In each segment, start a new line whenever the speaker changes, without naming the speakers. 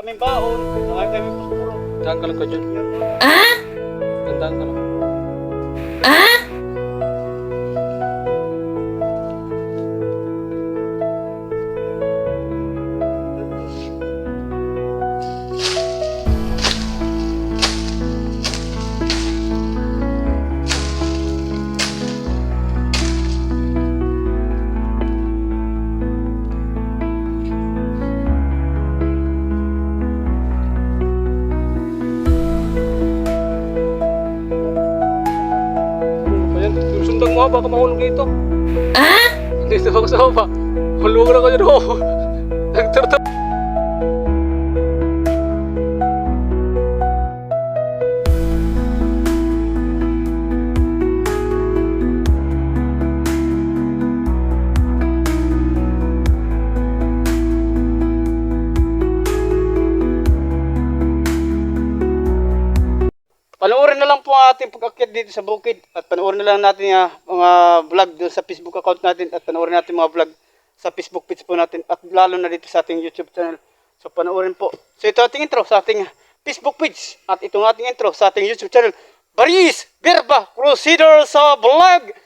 Kami baon, saka kami pagpuro.
Tandaan ka lang ka dyan. Tandaan ka lang. Yung sundang mo, baka mahulog dito. Dito ako sa baba. Hulog na ka dyan, oh. Nagturto.
Panoorin na lang po ang ating pag-akyat dito sa bukid at panoorin na lang natin mga vlog doon sa Facebook account natin at panoorin natin mga vlog sa Facebook page po natin at lalo na dito sa ating YouTube channel. So panoorin po. So ito ating intro sa ating Facebook page at itong ating intro sa ating YouTube channel. Baris Verba Crusader sa vlog!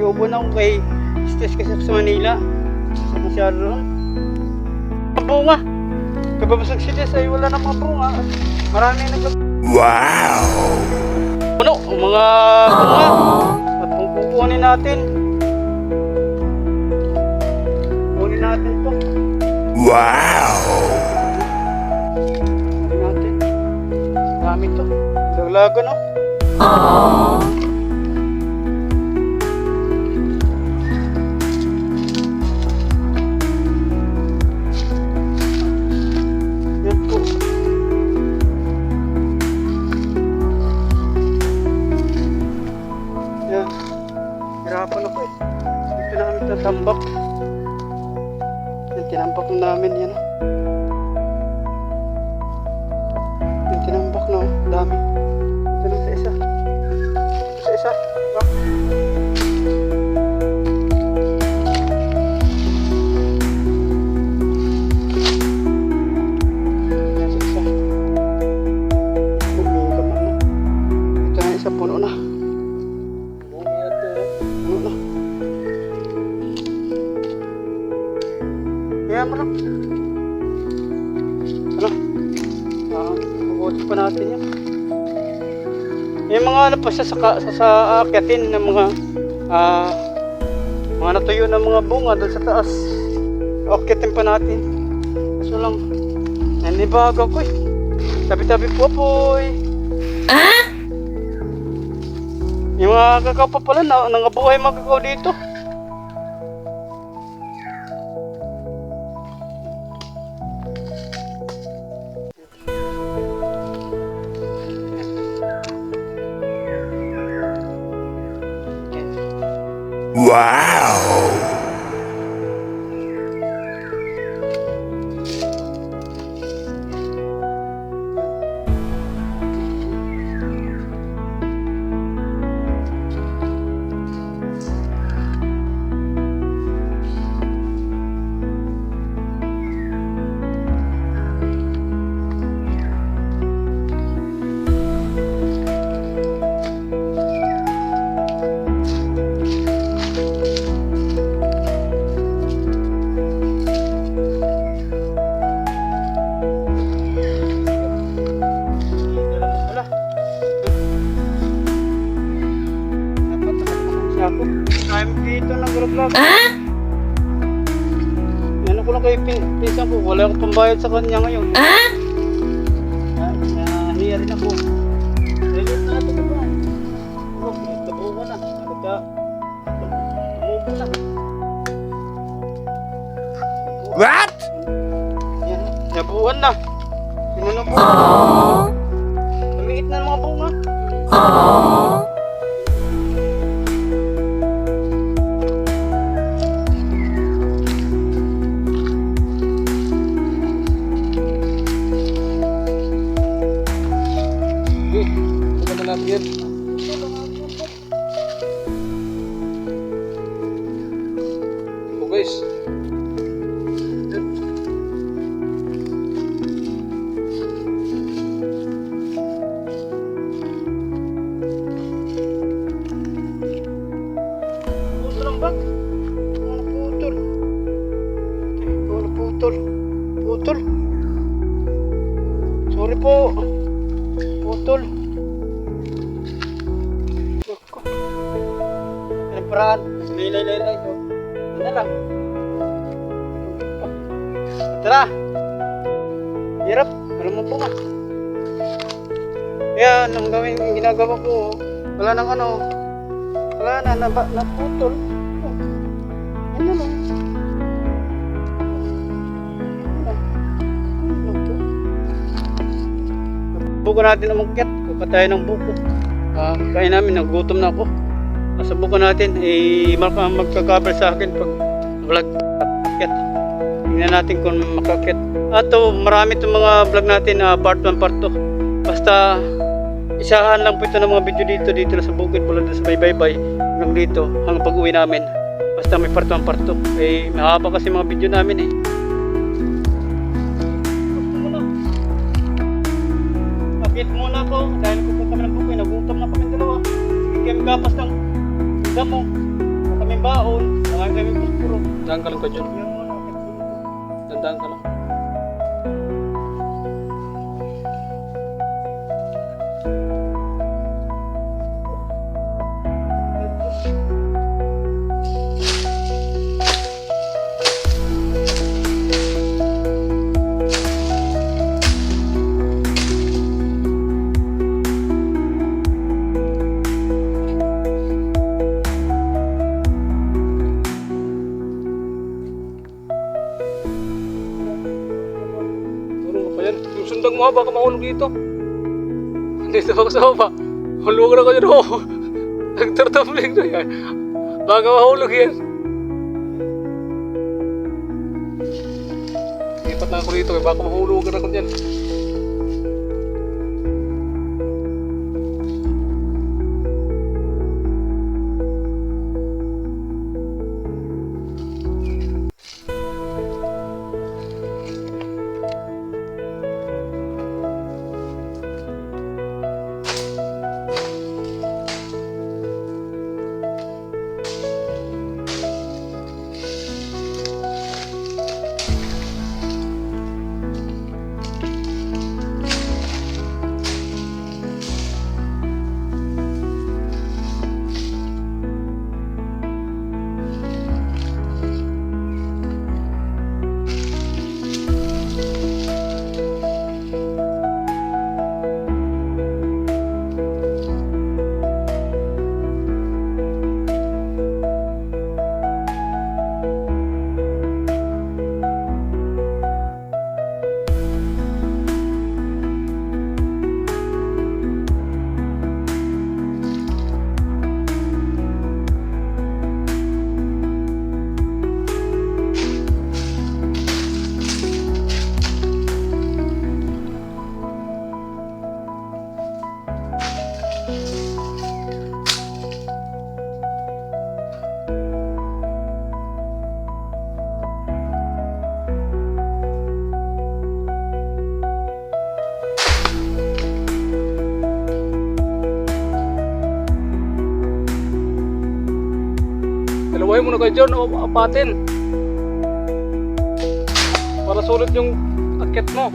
Ubo na ako kay stress kasi ako sa Manila. Sa masyado ron. Ang bunga. Kababasag stress ay wala na mga bunga. Marami na
Wow!
ano, ang mga bunga. At kung kukunin natin. Kunin natin to.
Wow!
Kunin natin. Dami to. Laglaga no. Yan po. Yan. Hirapan ako eh. Dito namin tatambak. Yan, tinambak namin yan. Yan, tinambak na oh. Dami. Ito na sa isa. Ito sa isa. Ito na isa, puno na. Puno na. Kaya mo lang. Ano? Mabuti pa natin yan. Yung mga ano pa siya sa akyatin ng mga natuyo ng mga bunga doon sa taas. Akyatin pa natin. Kaso lang, nanibaga ko eh. Tabi-tabi po po eh. Yung mga kakao pa pala, nangabuhay mga kakao dito.
Wow!
Wala. Dapat siya ako. Kaya dito ng vlog. Ano ko lang kay pinsan ko, wala akong pambayad sa kanya ngayon. Nahiya rin ako. Dahil na ito ba? Tabuho na. Tumubo na.
What?
Yan, nabuhan na. Pinunubo. Lumiit na ang mga bunga.
Okay, ito naman natin yan. So guys.
Putol ang bag. Mga putol. Mga putol. Putol. Sorry po. Putol. Naku. Anong paraan? Lay. Ano na lang. Tara. Hirap. Alam mo po nga. Kaya nang gawin yung ginagawa ko, wala nang ano. Wala na, naputol. Yan na lang. Subukan natin ang umakyat. Kukatayin ng buko. Kain namin, nagutom na ako. Subukan natin, magkakabar sa akin pag vlog akyat. Tingnan natin kung makakyat. Marami itong mga vlog natin, part 1, part 2. Basta, isahan lang po ito ng mga video dito na sa bukid, mula sa Baybay hanggang dito, hanggang pag uwi namin. Basta may part 1, part 2. Mahaba kasi mga video namin eh. Akit muna ako dahil kukuha kami ng bukid, nagutom na kami dalawa. Hindi kami gapas ng damo, kami baon, kami puspuro.
Dandaan ka lang ka dyan.
Yan muna, akit muna.
Dandaan ka lang. Yung sundang mo, baka mahulog dito. Dito ako sa baba. Hulog na ko dyan. Oh. Nagtartabling na yan. Baka mahulog yan. Ipat na ako dito. Baka mahulog na ko dyan. Dalawahin mo na kayo dyan o apatin. Para sulit yung akit mo.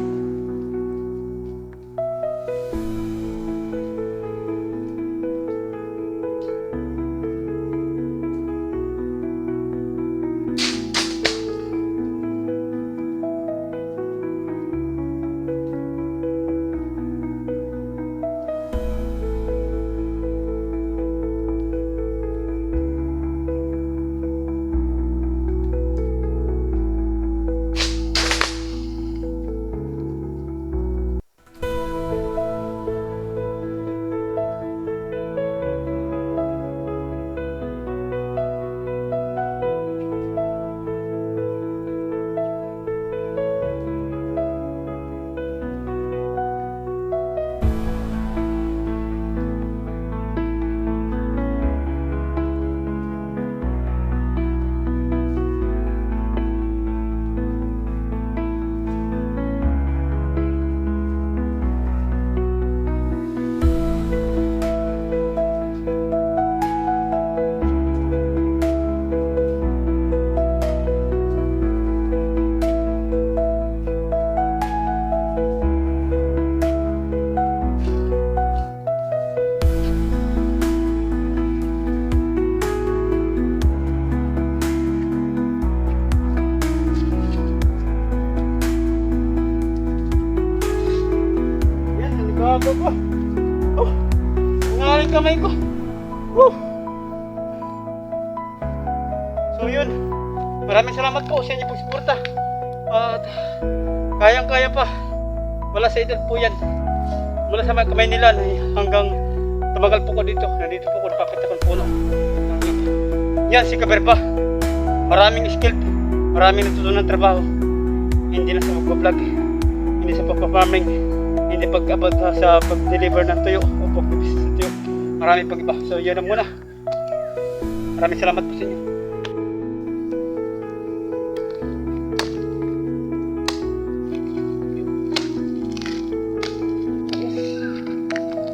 Yan, nanibago ko. Oh, nangaling kamay ko. Woo! So yun, maraming salamat po sa inyo pong suporta. At kayang-kaya pa. Wala sa edad po yan. Mula sa mga kamay nila hanggang tumagal po ko dito. Nandito po ko napapit akong puno. Yan, si Kaberba. Maraming skill, maraming natutunan trabaho. Hindi na sa pagbablog, hindi sa pagpafarming, hindi pag-abot sa pag-deliver ng tuyo o pag-business ng tuyo. Maraming pag-iba. So yun na muna. Maraming salamat po sa inyo.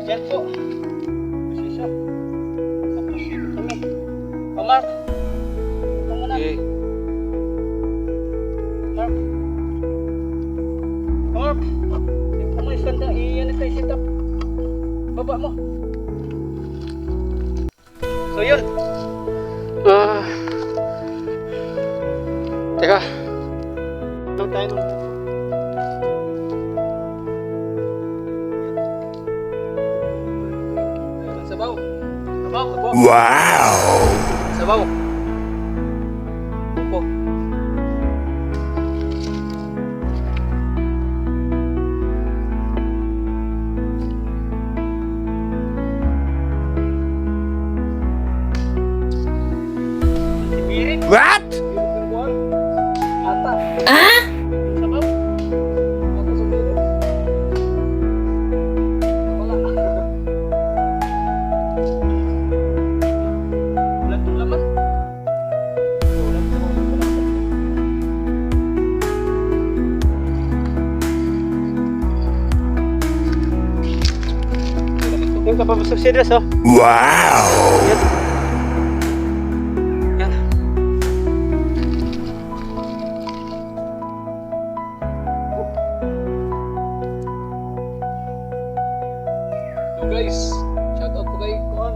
Yan po. Pasisya. Tapos kami. Mark. Ito muna.
Okay.
Mark. Mark. Ito mo isanda. Iyan ito sit up. Baba mo. So yun.
Teka.
Doon tayo nung
Sabaw.
sabaw. Sabaw.
Wow!
Sabaw. Upo.
Birit.
What?
Ata.
Sabaw.
Ata sa birit. Wala.
Wala itong laman. Yung kapapasok serious oh.
Wow!
Yan. Yan.
So guys, shoutout po kay Kuan.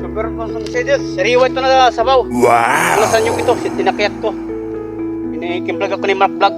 Kapapasok serious. Sariwa ito na sabaw.
Wow!
Alasan yung ito, tinakiyat ko. Pinakimplag ako ni Mark Vlog.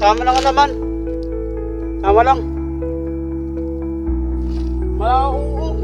Sama lang ang laman. Sama lang. Mauuog.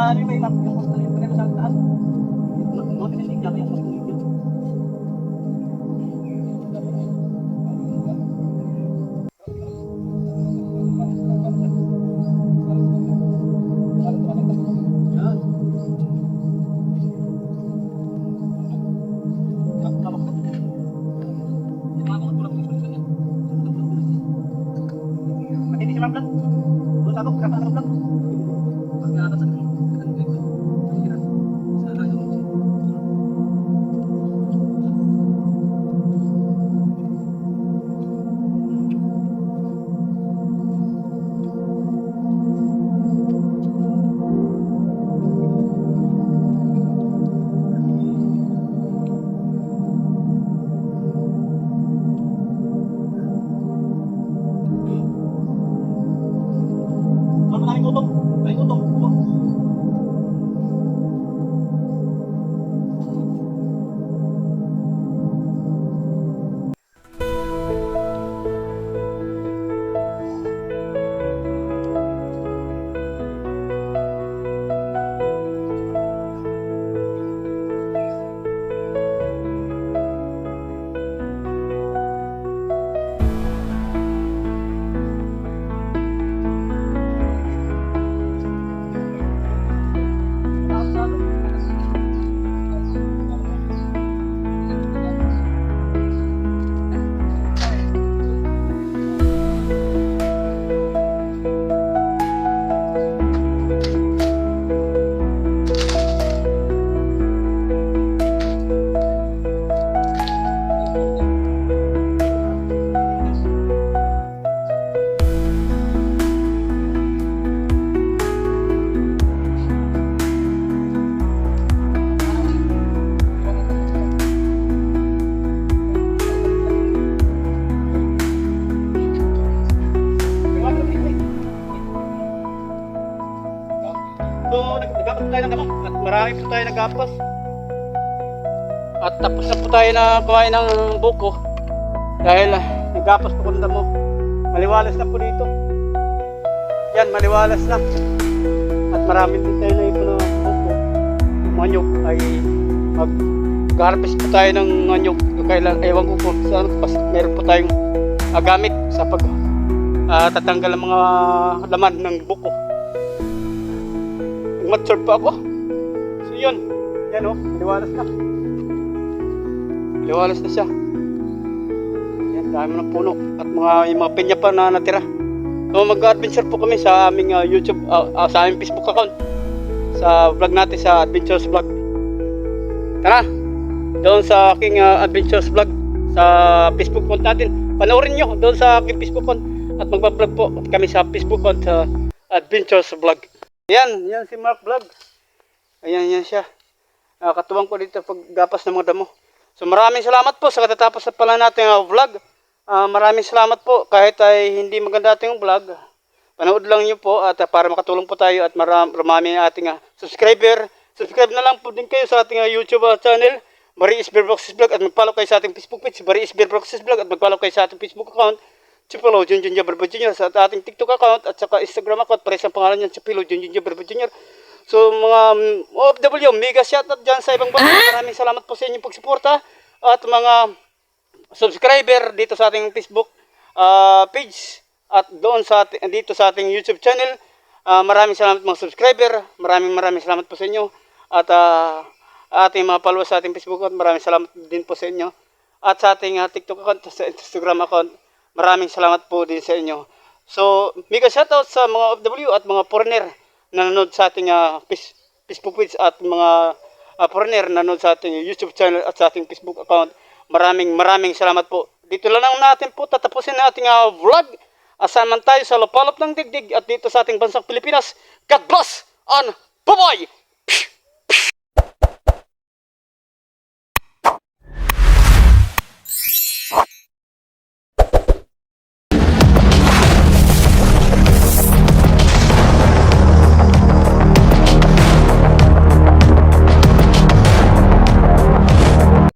Ano may map yung post na yun sa taas? Mga pinasig niya yung post na yun. Matindi si Ma'am Blanc. Doon sa ako, kakasama ng Blanc. Maraming utong. Maraming utong. So, naggapas tayo ng gamot at marami po tayo naggapas. At tapos na po tayo na kumain ng buko dahil naggapas po kung damo. Maliwalas na po dito. Yan, maliwalas na. At marami din tayo na ipon ng buko. Manyok ay mag-harvest po tayo ng manyok. Kailan, ewan ko po saan, meron po tayong gamit sa pag tatanggal ang mga laman ng buko. Mature pa ako. So yun. Yan o. Liwalas na. Liwalas na siya. Yan. Dami ng puno. At yung mga pinya pa na natira. So mag-adventure po kami sa aming YouTube, sa aming Facebook account. Sa vlog natin sa Adventures Vlog. Tara. Doon sa aking Adventures Vlog. Sa Facebook account natin. Panoorin nyo doon sa aking Facebook account. At magpa-vlog po kami sa Facebook account sa Adventures Vlog. Yan si Mark Vlog. Ayan, yan siya. Katuwang ko dito paggapas ng mga damo. So maraming salamat po sa katatapos na pala natin vlog. Maraming salamat po kahit ay hindi maganda ating vlog. Panood lang nyo po at para makatulong po tayo at marami ating subscriber. Subscribe na lang po din kayo sa ating YouTube channel, Marie Isber Broxis Vlog, at mag-follow kayo sa ating Facebook page, Marie Isber Broxis Vlog, at mag-follow kayo sa ating Facebook account, Chipilo Junjun Barba Jr. sa ating TikTok account at saka Instagram account. Pares ang pangalan niyan, Chipilo Junjun Barba Jr. So mga OFW, mega shoutout dyan sa ibang bansa. Maraming salamat po sa inyong pagsuporta at mga subscriber dito sa ating Facebook page at doon dito sa ating YouTube channel. Maraming salamat mga subscriber. Maraming salamat po sa inyo. at ating mga followers sa ating Facebook account, maraming salamat din po sa inyo. At sa ating TikTok account, sa Instagram account, maraming salamat po din sa inyo. So, mega shoutout sa mga OFW at mga foreigner na nanonood sa ating Facebook page at mga foreigner na nanonood sa ating YouTube channel at sa ating Facebook account. Maraming salamat po. Dito lang natin po tatapusin na ating vlog. Asan man tayo sa lupalop ng digdig at dito sa ating bansang Pilipinas. God bless and bye-bye!